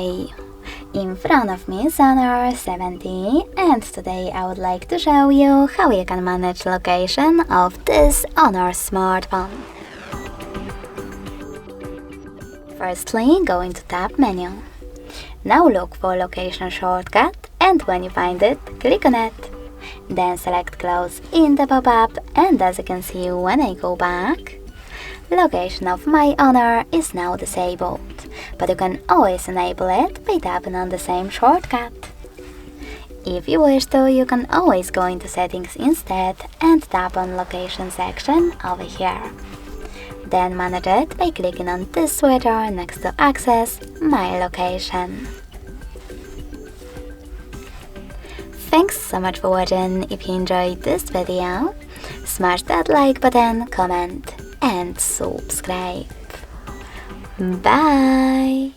Hi! In front of me is Honor 70, and today I would like to show you how you can manage location of this Honor smartphone. Firstly, go into Tab menu. Now look for location shortcut, and when you find it, click on it. Then select close in the pop-up, and as you can see when I go back, location of my Honor is now disabled, but you can always enable it by tapping on the same shortcut. If you wish to, you can always go into settings instead and tap on location section over here. Then manage it by clicking on this switcher next to access my location. Thanks so much for watching. If you enjoyed this video, smash that like button, comment and subscribe. Bye!